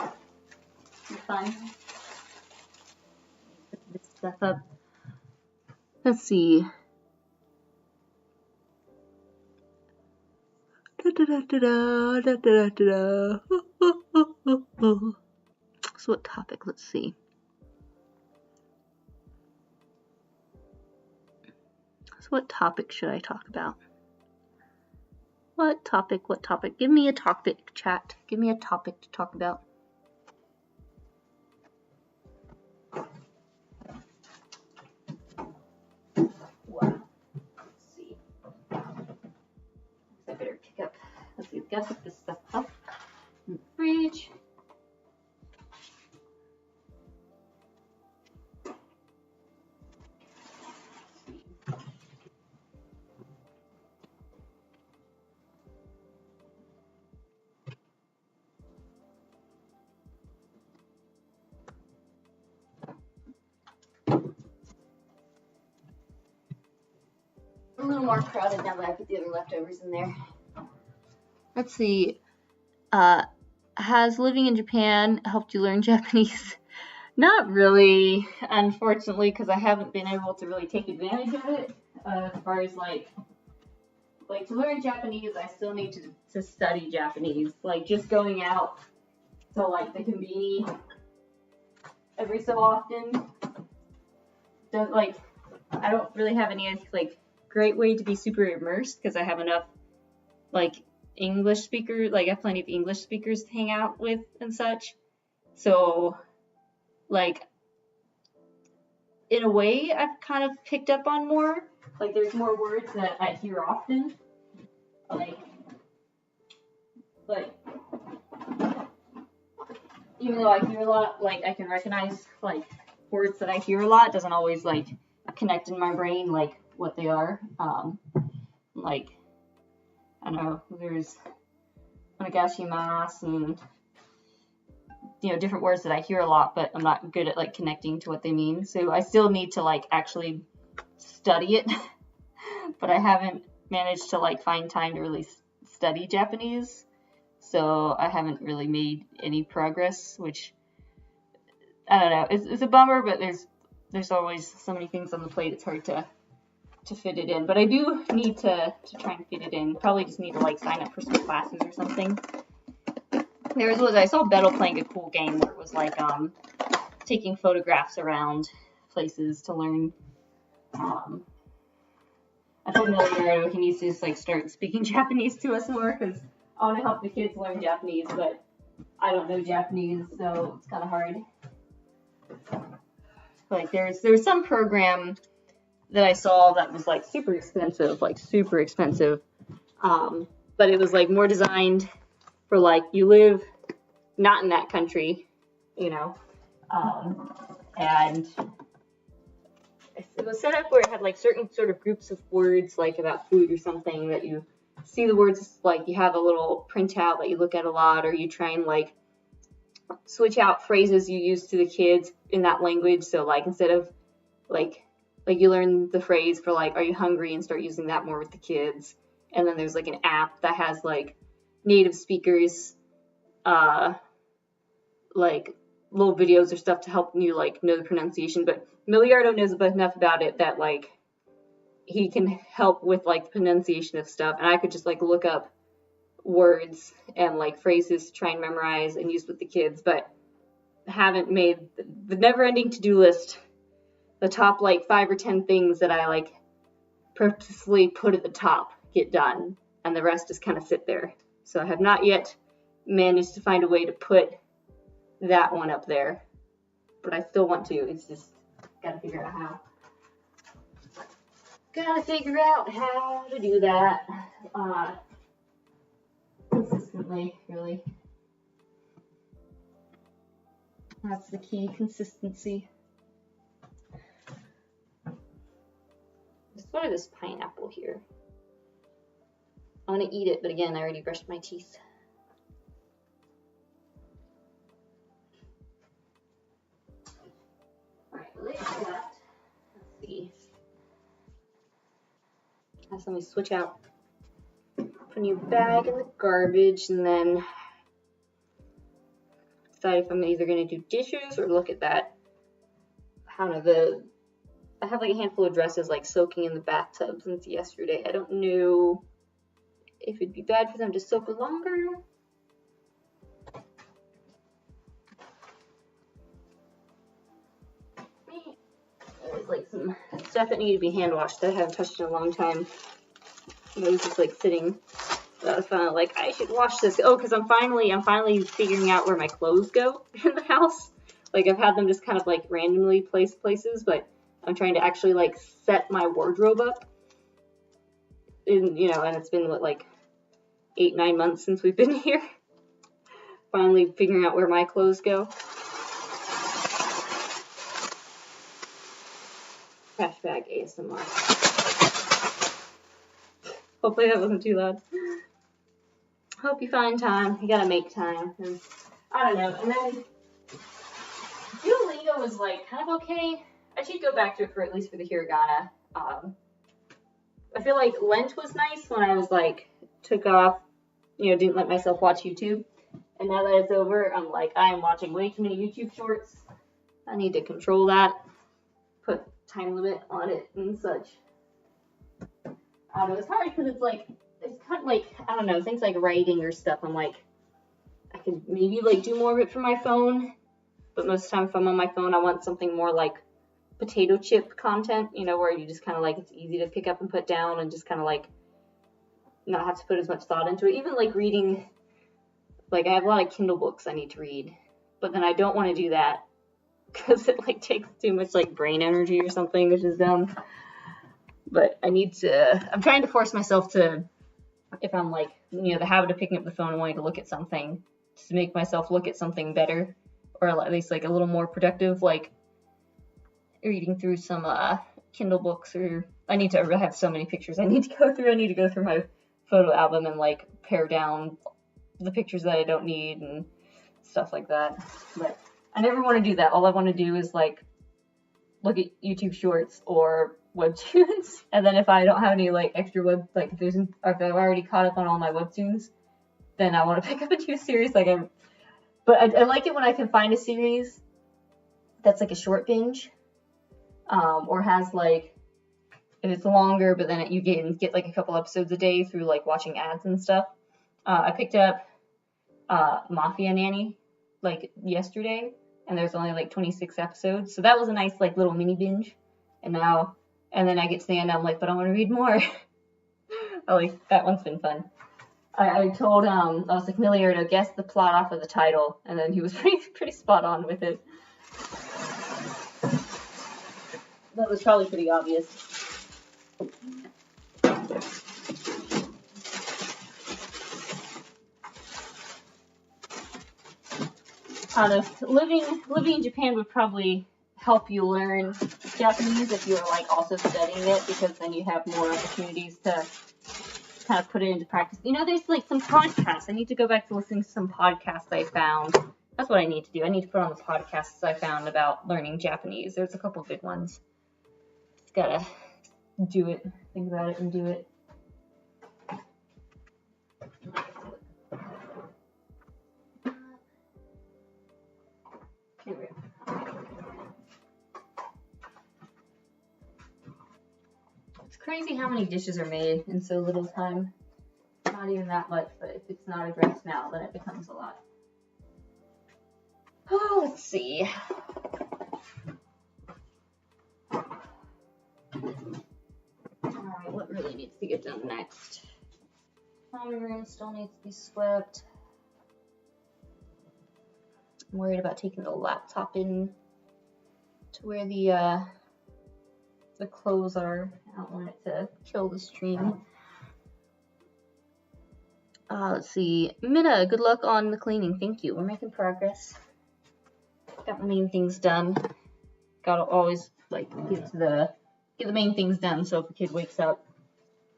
It's fun. Put this stuff up. Let's see. So what topic? Let's see. So what topic should I talk about? What topic? Give me a topic, chat. Give me a topic to talk about. Wow. Let's see. I better pick up. Let's see. Gotta put this stuff up in the fridge. A little more crowded now that I put the other leftovers in there. Let's see. Has living in Japan helped you learn Japanese? Not really, unfortunately, because I haven't been able to really take advantage of it. As far as like to learn Japanese, I still need to study Japanese. Like just going out to like the conveni every so often does like I don't really have any like great way to be super immersed because I have enough like English speakers, like I have plenty of English speakers to hang out with and such. So like in a way I've kind of picked up on more. Like there's more words that I hear often. Like even though I hear a lot, like I can recognize like words that I hear a lot, doesn't always like connect in my brain like what they are. Like I don't know, there's onegashimasu and different words that I hear a lot, but I'm not good at like connecting to what they mean. So I still need to like actually study it, but I haven't managed to like find time to really study Japanese. So I haven't really made any progress, which I don't know. It's a bummer, but there's always so many things on the plate. It's hard to fit it in. But I do need to try and fit it in. Probably just need to like sign up for some classes or something. I saw Bettle playing a cool game where it was like taking photographs around places to learn. I told Milliardo he needs to just like start speaking Japanese to us more because I want to help the kids learn Japanese, but I don't know Japanese, so it's kind of hard. Like there's some program that I saw that was like super expensive, but it was like more designed for like you live not in that country, and it was set up where it had like certain sort of groups of words like about food or something that you see the words, like you have a little printout that you look at a lot, or you try and like switch out phrases you use to the kids in that language. So like instead of like you learn the phrase for like, are you hungry, and start using that more with the kids. And then there's like an app that has like native speakers, like little videos or stuff to help you like know the pronunciation. But Milliardo knows enough about it that like he can help with like the pronunciation of stuff, and I could just like look up words and like phrases to try and memorize and use with the kids, but haven't made the never-ending to-do list. The top like 5 or 10 things that I like purposely put at the top get done, and the rest just kind of sit there. So I have not yet managed to find a way to put that one up there, but I still want to. It's just gotta figure out how. Gotta figure out how to do that consistently, really. That's the key, consistency. Let's go to this pineapple here. I want to eat it, but again, I already brushed my teeth. Alright, like that. Let's see. Let me switch out. Put a new bag in the garbage, and then decide if I'm either going to do dishes or look at that. I don't know, I have like a handful of dresses like soaking in the bathtub since yesterday. I don't know if it'd be bad for them to soak longer. There's like some stuff that needed to be hand washed that I haven't touched in a long time. It was just like sitting. So I was finally like, I should wash this. Oh, because I'm finally figuring out where my clothes go in the house. Like I've had them just kind of like randomly placed places, but I'm trying to actually like set my wardrobe up. And and it's been what, like 8-9 months since we've been here. Finally figuring out where my clothes go. Trash bag ASMR. Hopefully that wasn't too loud. Hope you find time. You gotta make time. And I don't know. And then Duolingo was like kind of okay. I should go back to it for at least for the hiragana. I feel like Lent was nice when I was like took off, didn't let myself watch YouTube. And now that it's over, I'm like, I am watching way too many YouTube shorts. I need to control that, put time limit on it and such. I don't know, it's hard because it's like, it's kind of like, I don't know, things like writing or stuff, I'm like, I could maybe like do more of it from my phone, but most of the time if I'm on my phone, I want something more like potato chip content, you know, where you just kind of like, it's easy to pick up and put down and just kind of like not have to put as much thought into it. Even like reading, like I have a lot of Kindle books I need to read, but then I don't want to do that because it like takes too much like brain energy or something, which is dumb. But I'm trying to force myself to, if I'm like, you know, the habit of picking up the phone and wanting to look at something, just to make myself look at something better, or at least like a little more productive, like reading through some Kindle books, or I have so many pictures I need to go through. I need to go through my photo album and like pare down the pictures that I don't need and stuff like that. But I never want to do that. All I want to do is like look at YouTube shorts or webtoons, and then if I don't have any like extra or if I've already caught up on all my webtoons, then I want to pick up a new series. But I like it when I can find a series that's like a short binge, or has like, if it's longer, but then you get like a couple episodes a day through like watching ads and stuff. I picked up Mafia Nanny like yesterday, and there's only like 26 episodes, so that was a nice like little mini binge. And then I get Sena, I'm like, but I want to read more. That one's been fun. I told I was like, Milliardo, guess the plot off of the title, and then he was pretty spot on with it. That was probably pretty obvious. I don't know, living in Japan would probably help you learn Japanese if you were like also studying it, because then you have more opportunities to kind of put it into practice. You know, there's like some podcasts. I need to go back to listening to some podcasts I found. That's what I need to do. I need to put on the podcasts I found about learning Japanese. There's a couple good ones. Just gotta do it, think about it, and do it. Here we go. It's crazy how many dishes are made in so little time. Not even that much, but if it's not addressed now, then it becomes a lot. Oh, let's see. Alright, what really needs to get done next? Common room still needs to be swept. I'm worried about taking the laptop in to where the clothes are. I don't want it to kill the stream. Let's see. Minna, good luck on the cleaning. Thank you. We're making progress. Got the main things done. Gotta always like get the main things done, so if the kid wakes up,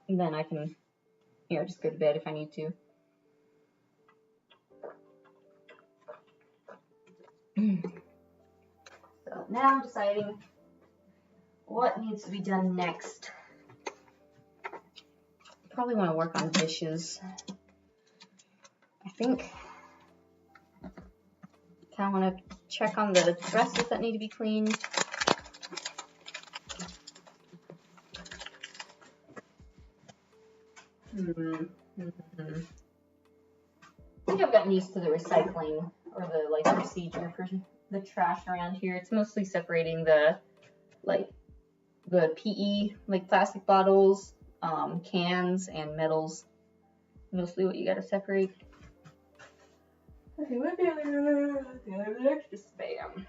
then I can, you know, just go to bed if I need to. So now I'm deciding what needs to be done next. Probably want to work on dishes. I think kind of want to check on the dresses that need to be cleaned. I think I've gotten used to the recycling, or the like procedure for the trash around here. It's mostly separating the PE, like plastic bottles, cans, and metals. Mostly what you gotta separate. Okay, what the other extra spam?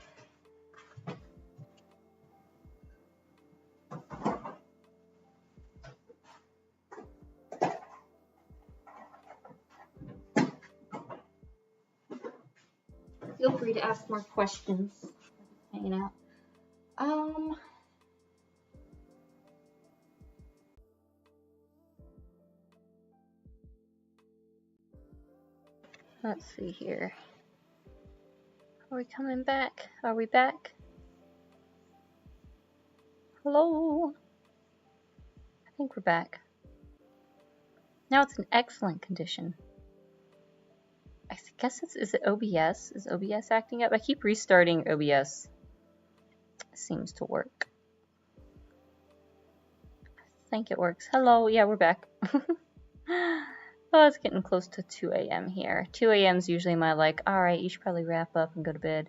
Feel free to ask more questions. Hanging out. Let's see here. Are we coming back? Are we back? Hello? I think we're back. Now it's in excellent condition. I guess is it OBS? Is OBS acting up? I keep restarting OBS seems to work. I think it works. Hello, yeah, we're back. Oh, it's getting close to 2 a.m. here. 2 a.m. is usually my like, alright, you should probably wrap up and go to bed.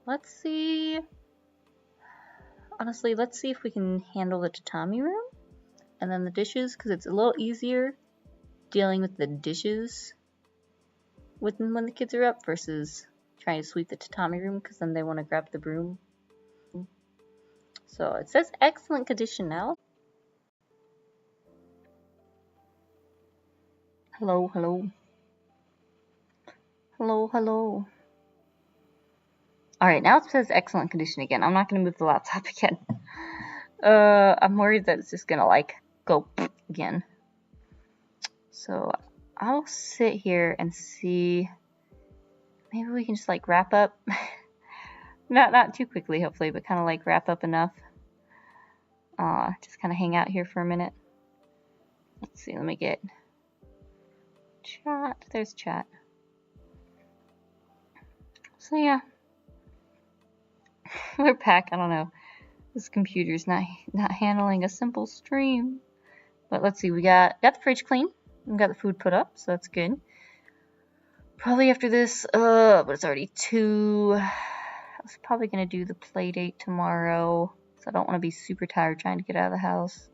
Let's see. Honestly, let's see if we can handle the tatami room and then the dishes, because it's a little easier dealing with the dishes when the kids are up versus trying to sweep the tatami room, because then they want to grab the broom. So it says excellent condition now. Hello, hello. Hello, hello. Alright, now it says excellent condition again. I'm not going to move the laptop again. I'm worried that it's just going to like go again. So I'll sit here and see. Maybe we can just like wrap up. not too quickly, hopefully, but kind of like wrap up enough. Just kind of hang out here for a minute. Let's see, let me get chat. There's chat. So yeah, we're back. I don't know. This computer's not handling a simple stream. But let's see. We got the fridge clean. We got the food put up, so that's good. Probably after this, but it's already 2. I was probably gonna do the play date tomorrow, so I don't want to be super tired trying to get out of the house.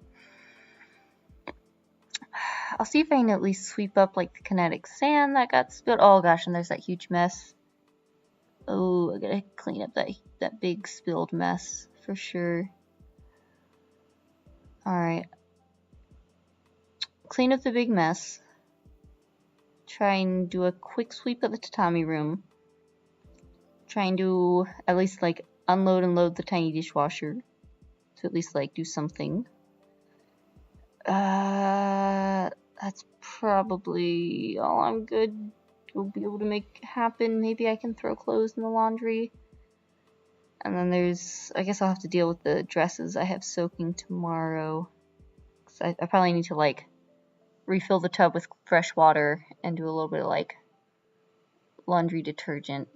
I'll see if I can at least sweep up like the kinetic sand that got spilled. Oh gosh, and there's that huge mess. Oh, I gotta clean up that big spilled mess for sure. Alright. Clean up the big mess. Try and do a quick sweep of the tatami room. Try and do at least like unload and load the tiny dishwasher. To at least like do something. That's probably all I'm good. We'll be able to make happen. Maybe I can throw clothes in the laundry. And then there's, I guess I'll have to deal with the dresses I have soaking tomorrow. Cause I probably need to like refill the tub with fresh water and do a little bit of like laundry detergent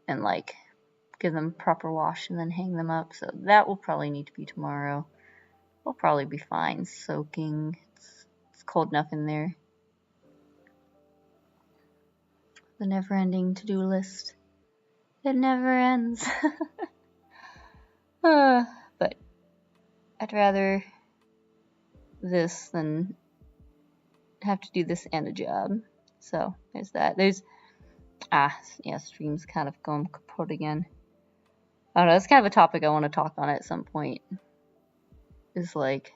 and like give them proper wash and then hang them up. So that will probably need to be tomorrow. We'll probably be fine soaking. It's cold enough in there. The never-ending to-do list. It never ends. But I'd rather this than have to do this and a job. So there's that. There's yeah, stream's kind of going kaput again. I don't know, that's kind of a topic I want to talk on at some point. Is like,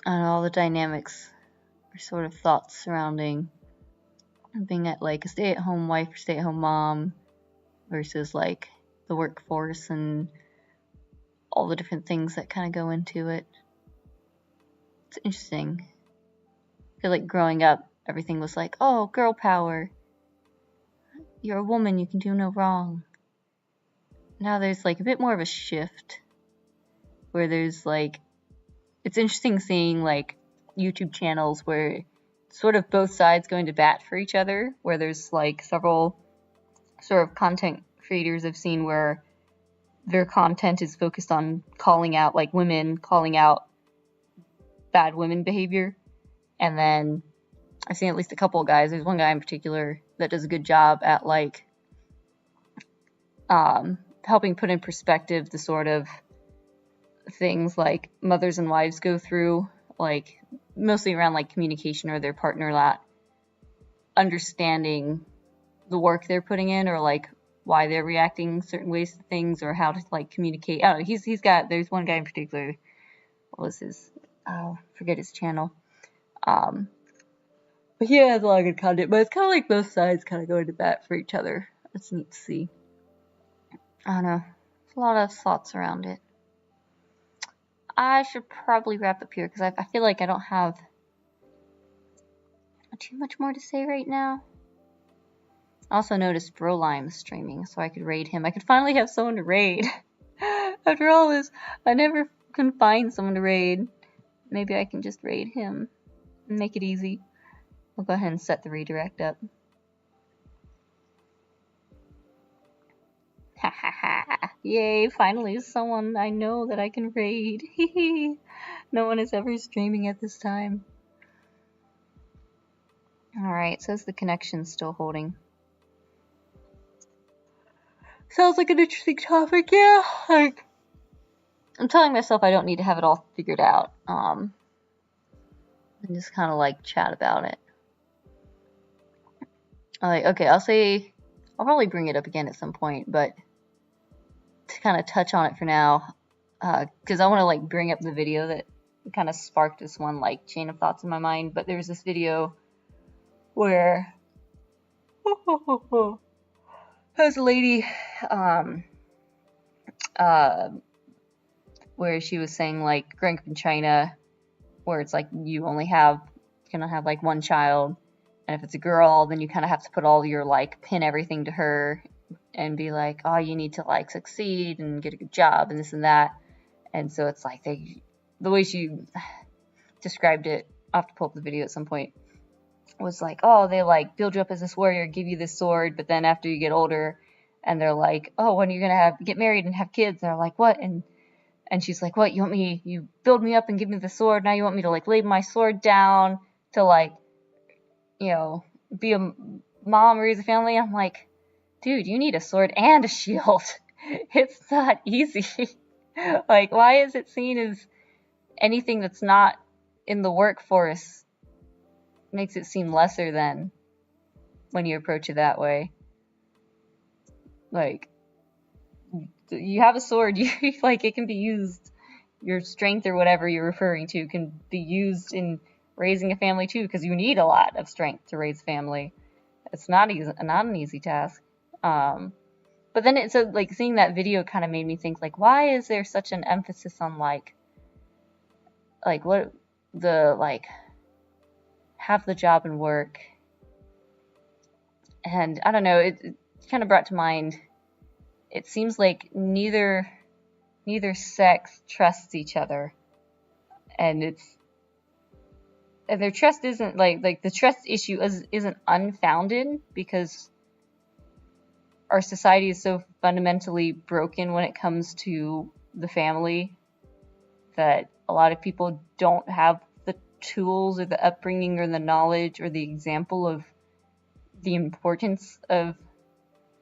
I don't know, all the dynamics or sort of thoughts surrounding being at like a stay-at-home wife or stay-at-home mom versus like the workforce and all the different things that kind of go into it. It's interesting. I feel like growing up, everything was like, oh, girl power. You're a woman, you can do no wrong. Now there's like a bit more of a shift where there's like, it's interesting seeing like YouTube channels where sort of both sides going to bat for each other, where there's like several sort of content creators I've seen where their content is focused on calling out like women, calling out bad women behavior. And then I've seen at least a couple of guys, there's one guy in particular that does a good job at like helping put in perspective the sort of things like mothers and wives go through, like mostly around like communication or their partner not understanding the work they're putting in or like why they're reacting certain ways to things or how to like communicate. I don't know, he's got, there's one guy in particular, what was his, I'll forget his channel. But he has a lot of good content, but it's kind of like both sides kind of going to bat for each other. It's neat to see. I don't know, there's a lot of thoughts around it. I should probably wrap up here because I feel like I don't have too much more to say right now. I also noticed Lolime streaming, so I could raid him. I could finally have someone to raid. After all this, I never can find someone to raid. Maybe I can just raid him and make it easy. I'll go ahead and set the redirect up. Ha ha ha. Yay, finally someone I know that I can raid. No one is ever streaming at this time. Alright, says the connection's still holding. Sounds like an interesting topic, yeah. Like, I'm telling myself I don't need to have it all figured out. And just kind of like chat about it. Like, okay, I'll probably bring it up again at some point, but to kind of touch on it for now, because I want to like bring up the video that kind of sparked this one like chain of thoughts in my mind. But there was this video where there's a lady, where she was saying like growing up in China, where it's like you can have like one child, and if it's a girl, then you kind of have to put all your like pin everything to her and be like, oh, you need to like succeed and get a good job and this and that. And so it's like the way she described it, I'll have to pull up the video at some point, was like, oh, they like build you up as this warrior, give you this sword, but then after you get older, and they're like, oh, when are you gonna get married and have kids? And they're like, what? And she's like, what, you build me up and give me the sword, now you want me to like lay my sword down to like, you know, be a mom, raise a family? I'm like, dude, you need a sword and a shield. It's not easy. Like, why is it seen as anything that's not in the workforce makes it seem lesser than when you approach it that way? Like, you have a sword, like, it can be used, your strength or whatever you're referring to can be used in raising a family too, because you need a lot of strength to raise a family. It's not an easy task. But then so like seeing that video kind of made me think, like, why is there such an emphasis on like what the like have the job and work? And I don't know, it kind of brought to mind, it seems like neither sex trusts each other, and their trust isn't like the trust issue isn't unfounded, because our society is so fundamentally broken when it comes to the family that a lot of people don't have the tools or the upbringing or the knowledge or the example of the importance of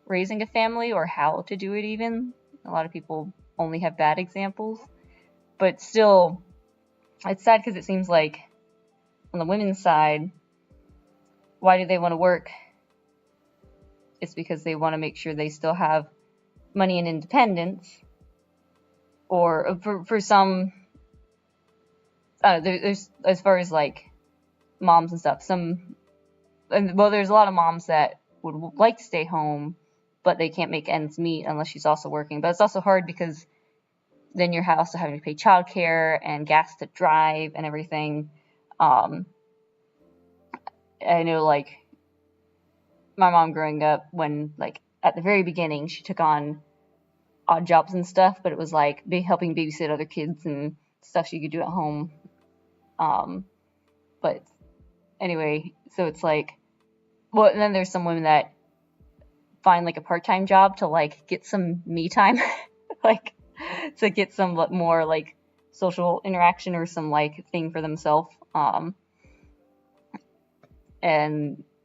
raising a family or how to do it even. A lot of people only have bad examples. But still, it's sad because it seems like on the women's side, why do they want to work? It's because they want to make sure they still have money and independence. Or for some, there's, as far as like moms and stuff, there's a lot of moms that would like to stay home, but they can't make ends meet unless she's also working. But it's also hard because then you're also having to pay childcare and gas to drive and everything. I know, like, my mom growing up, when, like, at the very beginning, she took on odd jobs and stuff, but it was, like, helping babysit other kids and stuff she could do at home. But anyway, so it's, like, well, and then there's some women that find, like, a part-time job to, like, get some me time, like, to get some more, like, social interaction or some, like, thing for themselves.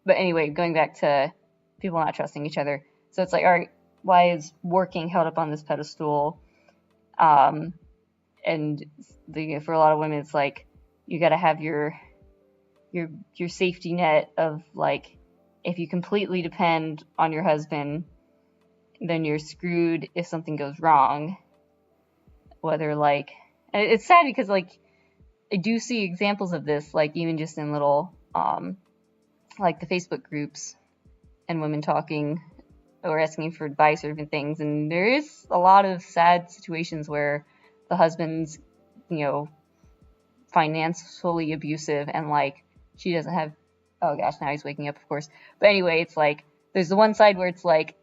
But anyway, going back to people not trusting each other. So it's like, all right, why is working held up on this pedestal? And for a lot of women, it's like, you got to have your safety net of, like, if you completely depend on your husband, then you're screwed if something goes wrong. Whether, like, it's sad because, like, I do see examples of this, like, even just in little, like, the Facebook groups and women talking or asking for advice or different things. And there is a lot of sad situations where the husband's, you know, financially abusive, and, like, she doesn't have, oh gosh, now he's waking up, of course. But anyway, it's like, there's the one side where it's like,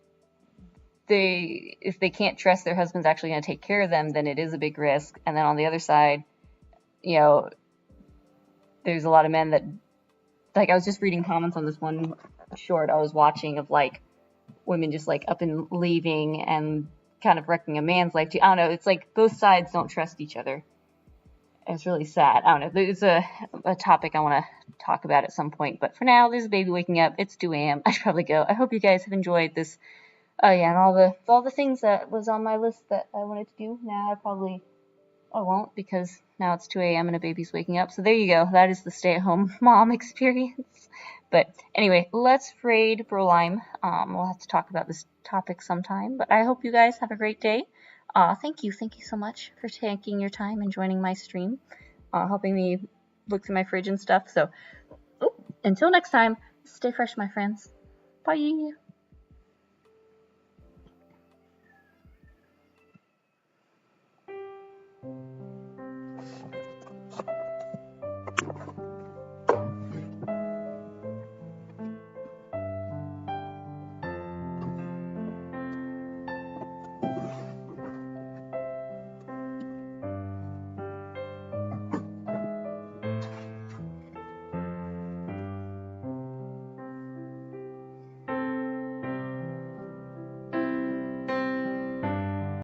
if they can't trust their husband's actually going to take care of them, then it is a big risk. And then on the other side, you know, there's a lot of men that, like, I was just reading comments on this one short I was watching of, like, women just like up and leaving and kind of wrecking a man's life too. I don't know. It's like both sides don't trust each other. It's really sad. I don't know. There's a topic I want to talk about at some point. But for now, there's a baby waking up. It's 2 a.m. I should probably go. I hope you guys have enjoyed this. Yeah, and all the things that was on my list that I wanted to do. Now I won't, because now it's 2 a.m. and a baby's waking up. So there you go. That is the stay-at-home mom experience. But anyway, let's raid Lolime. We'll have to talk about this topic sometime. But I hope you guys have a great day. Thank you so much for taking your time and joining my stream, helping me look through my fridge and stuff. So, until next time, stay fresh, my friends. Bye.